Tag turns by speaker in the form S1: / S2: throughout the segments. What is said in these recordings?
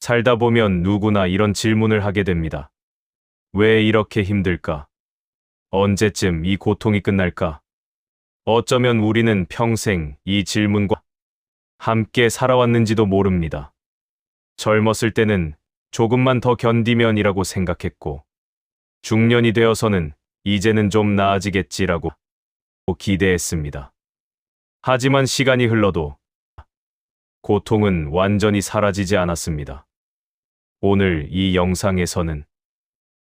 S1: 살다 보면 누구나 이런 질문을 하게 됩니다. 왜 이렇게 힘들까? 언제쯤 이 고통이 끝날까? 어쩌면 우리는 평생 이 질문과 함께 살아왔는지도 모릅니다. 젊었을 때는 조금만 더 견디면이라고 생각했고, 중년이 되어서는 이제는 좀 나아지겠지라고 기대했습니다. 하지만 시간이 흘러도 고통은 완전히 사라지지 않았습니다. 오늘 이 영상에서는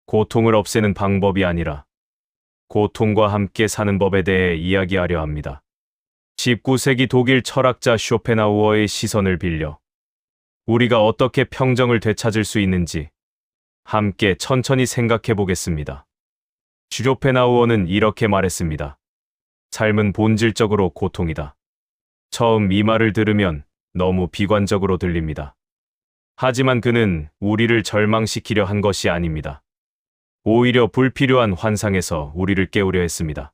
S1: 고통을 없애는 방법이 아니라 고통과 함께 사는 법에 대해 이야기하려 합니다. 19세기 독일 철학자 쇼펜하우어의 시선을 빌려 우리가 어떻게 평정을 되찾을 수 있는지 함께 천천히 생각해 보겠습니다. 쇼펜하우어는 이렇게 말했습니다. 삶은 본질적으로 고통이다. 처음 이 말을 들으면 너무 비관적으로 들립니다. 하지만 그는 우리를 절망시키려 한 것이 아닙니다. 오히려 불필요한 환상에서 우리를 깨우려 했습니다.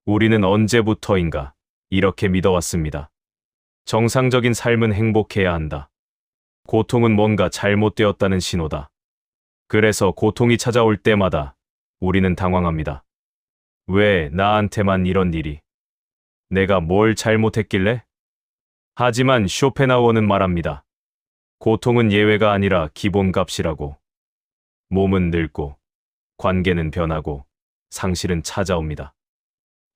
S1: 우리는 언제부터인가 이렇게 믿어왔습니다. 정상적인 삶은 행복해야 한다. 고통은 뭔가 잘못되었다는 신호다. 그래서 고통이 찾아올 때마다 우리는 당황합니다. 왜 나한테만 이런 일이? 내가 뭘 잘못했길래? 하지만 쇼펜하우어는 말합니다. 고통은 예외가 아니라 기본값이라고. 몸은 늙고, 관계는 변하고, 상실은 찾아옵니다.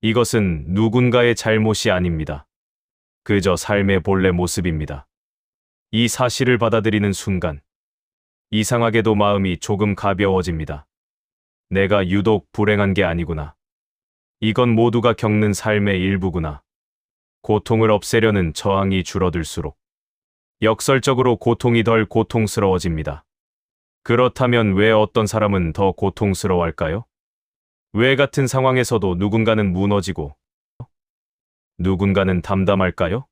S1: 이것은 누군가의 잘못이 아닙니다. 그저 삶의 본래 모습입니다. 이 사실을 받아들이는 순간, 이상하게도 마음이 조금 가벼워집니다. 내가 유독 불행한 게 아니구나. 이건 모두가 겪는 삶의 일부구나. 고통을 없애려는 저항이 줄어들수록 역설적으로 고통이 덜 고통스러워집니다. 그렇다면 왜 어떤 사람은 더 고통스러워할까요? 왜 같은 상황에서도 누군가는 무너지고 누군가는 담담할까요?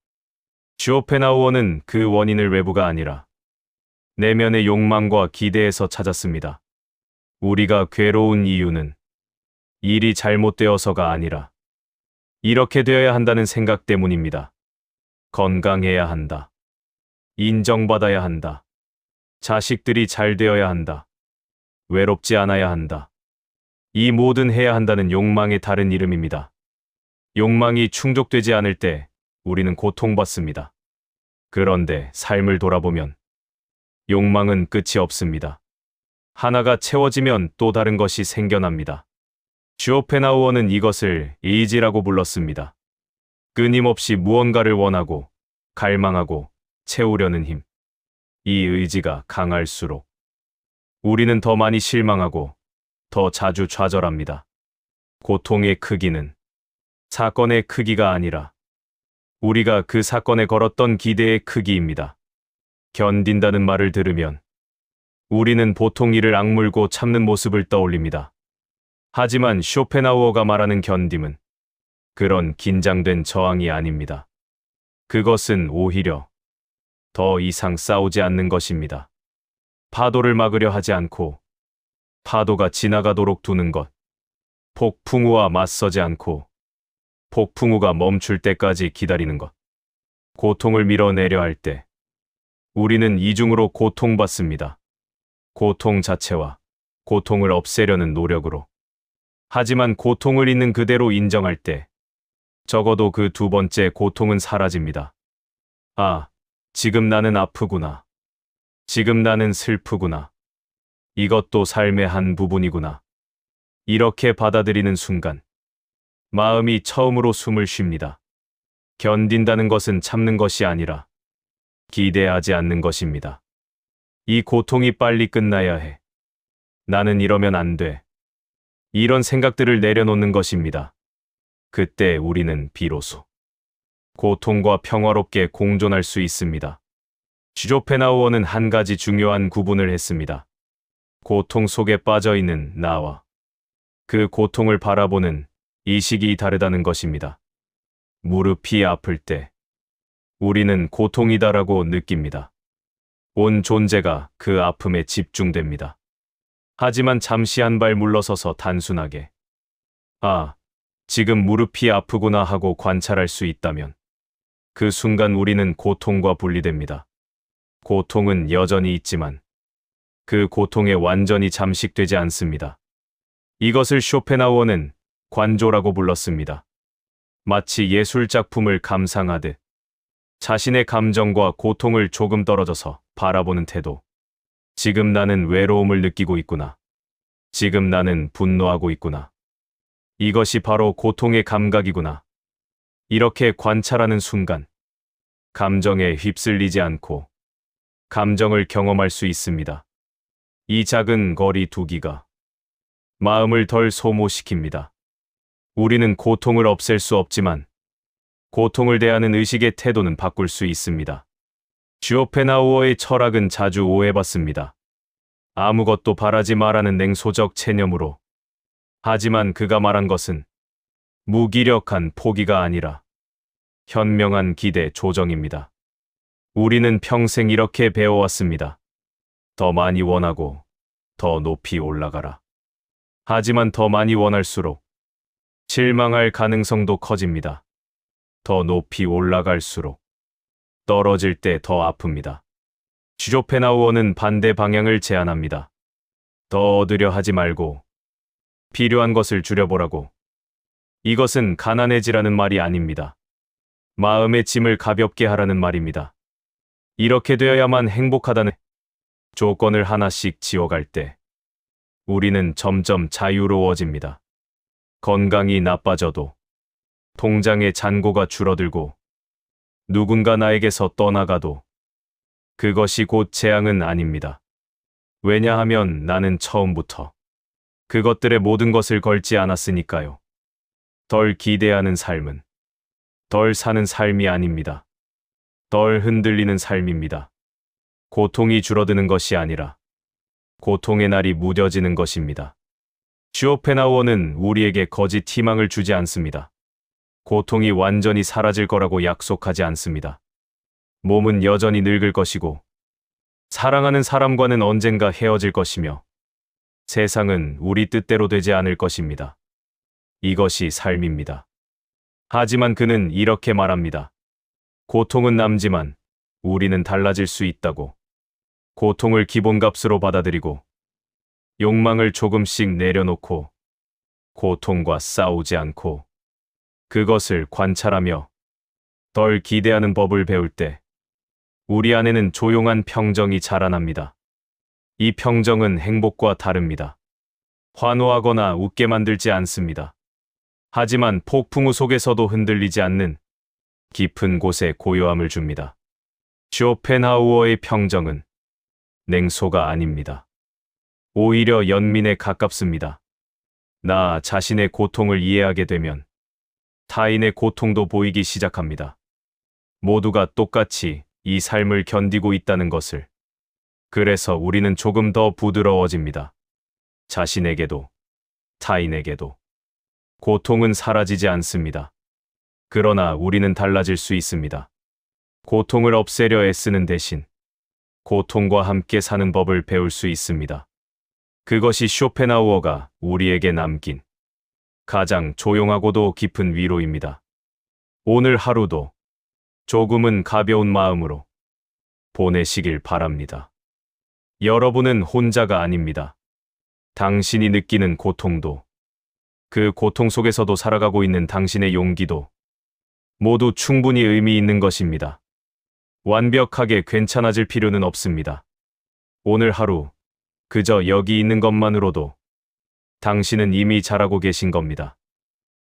S1: 쇼펜하우어는 그 원인을 외부가 아니라 내면의 욕망과 기대에서 찾았습니다. 우리가 괴로운 이유는 일이 잘못되어서가 아니라 이렇게 되어야 한다는 생각 때문입니다. 건강해야 한다. 인정받아야 한다. 자식들이 잘 되어야 한다. 외롭지 않아야 한다. 이 모든 해야 한다는 욕망의 다른 이름입니다. 욕망이 충족되지 않을 때 우리는 고통받습니다. 그런데 삶을 돌아보면 욕망은 끝이 없습니다. 하나가 채워지면 또 다른 것이 생겨납니다. 쇼펜하우어는 이것을 의지라고 불렀습니다. 끊임없이 무언가를 원하고 갈망하고 채우려는 힘. 이 의지가 강할수록 우리는 더 많이 실망하고 더 자주 좌절합니다. 고통의 크기는 사건의 크기가 아니라 우리가 그 사건에 걸었던 기대의 크기입니다. 견딘다는 말을 들으면 우리는 보통 이를 악물고 참는 모습을 떠올립니다. 하지만 쇼펜하우어가 말하는 견딤은 그런 긴장된 저항이 아닙니다. 그것은 오히려 더 이상 싸우지 않는 것입니다. 파도를 막으려 하지 않고 파도가 지나가도록 두는 것. 폭풍우와 맞서지 않고 폭풍우가 멈출 때까지 기다리는 것. 고통을 밀어내려 할 때 우리는 이중으로 고통받습니다. 고통 자체와 고통을 없애려는 노력으로. 하지만 고통을 있는 그대로 인정할 때 적어도 그 두 번째 고통은 사라집니다. 아, 지금 나는 아프구나. 지금 나는 슬프구나. 이것도 삶의 한 부분이구나. 이렇게 받아들이는 순간 마음이 처음으로 숨을 쉽니다. 견딘다는 것은 참는 것이 아니라 기대하지 않는 것입니다. 이 고통이 빨리 끝나야 해. 나는 이러면 안 돼. 이런 생각들을 내려놓는 것입니다. 그때 우리는 비로소 고통과 평화롭게 공존할 수 있습니다. 쇼펜하우어는 한 가지 중요한 구분을 했습니다. 고통 속에 빠져 있는 나와 그 고통을 바라보는 이식이 다르다는 것입니다. 무릎이 아플 때 우리는 고통이다라고 느낍니다. 온 존재가 그 아픔에 집중됩니다. 하지만 잠시 한 발 물러서서 단순하게 아, 지금 무릎이 아프구나 하고 관찰할 수 있다면 그 순간 우리는 고통과 분리됩니다. 고통은 여전히 있지만 그 고통에 완전히 잠식되지 않습니다. 이것을 쇼펜하우어는 관조라고 불렀습니다. 마치 예술작품을 감상하듯 자신의 감정과 고통을 조금 떨어져서 바라보는 태도. 지금 나는 외로움을 느끼고 있구나. 지금 나는 분노하고 있구나. 이것이 바로 고통의 감각이구나. 이렇게 관찰하는 순간 감정에 휩쓸리지 않고 감정을 경험할 수 있습니다. 이 작은 거리 두기가 마음을 덜 소모시킵니다. 우리는 고통을 없앨 수 없지만 고통을 대하는 의식의 태도는 바꿀 수 있습니다. 쇼펜하우어의 철학은 자주 오해받습니다. 아무것도 바라지 말라는 냉소적 체념으로. 하지만 그가 말한 것은 무기력한 포기가 아니라 현명한 기대 조정입니다. 우리는 평생 이렇게 배워왔습니다. 더 많이 원하고 더 높이 올라가라. 하지만 더 많이 원할수록 실망할 가능성도 커집니다. 더 높이 올라갈수록 떨어질 때 더 아픕니다. 쇼펜하우어는 반대 방향을 제안합니다. 더 얻으려 하지 말고 필요한 것을 줄여보라고. 이것은 가난해지라는 말이 아닙니다. 마음의 짐을 가볍게 하라는 말입니다. 이렇게 되어야만 행복하다는 조건을 하나씩 지워갈 때 우리는 점점 자유로워집니다. 건강이 나빠져도 통장의 잔고가 줄어들고 누군가 나에게서 떠나가도 그것이 곧 재앙은 아닙니다. 왜냐하면 나는 처음부터 그것들의 모든 것을 걸지 않았으니까요. 덜 기대하는 삶은 덜 사는 삶이 아닙니다. 덜 흔들리는 삶입니다. 고통이 줄어드는 것이 아니라 고통의 날이 무뎌지는 것입니다. 쇼펜하우어는 우리에게 거짓 희망을 주지 않습니다. 고통이 완전히 사라질 거라고 약속하지 않습니다. 몸은 여전히 늙을 것이고 사랑하는 사람과는 언젠가 헤어질 것이며 세상은 우리 뜻대로 되지 않을 것입니다. 이것이 삶입니다. 하지만 그는 이렇게 말합니다. 고통은 남지만 우리는 달라질 수 있다고. 고통을 기본값으로 받아들이고 욕망을 조금씩 내려놓고 고통과 싸우지 않고 그것을 관찰하며 덜 기대하는 법을 배울 때 우리 안에는 조용한 평정이 자라납니다. 이 평정은 행복과 다릅니다. 환호하거나 웃게 만들지 않습니다. 하지만 폭풍우 속에서도 흔들리지 않는 깊은 곳에 고요함을 줍니다. 쇼펜하우어의 평정은 냉소가 아닙니다. 오히려 연민에 가깝습니다. 나 자신의 고통을 이해하게 되면 타인의 고통도 보이기 시작합니다. 모두가 똑같이 이 삶을 견디고 있다는 것을. 그래서 우리는 조금 더 부드러워집니다. 자신에게도 타인에게도. 고통은 사라지지 않습니다. 그러나 우리는 달라질 수 있습니다. 고통을 없애려 애쓰는 대신 고통과 함께 사는 법을 배울 수 있습니다. 그것이 쇼펜하우어가 우리에게 남긴 가장 조용하고도 깊은 위로입니다. 오늘 하루도 조금은 가벼운 마음으로 보내시길 바랍니다. 여러분은 혼자가 아닙니다. 당신이 느끼는 고통도, 그 고통 속에서도 살아가고 있는 당신의 용기도 모두 충분히 의미 있는 것입니다. 완벽하게 괜찮아질 필요는 없습니다. 오늘 하루, 그저 여기 있는 것만으로도 당신은 이미 잘하고 계신 겁니다.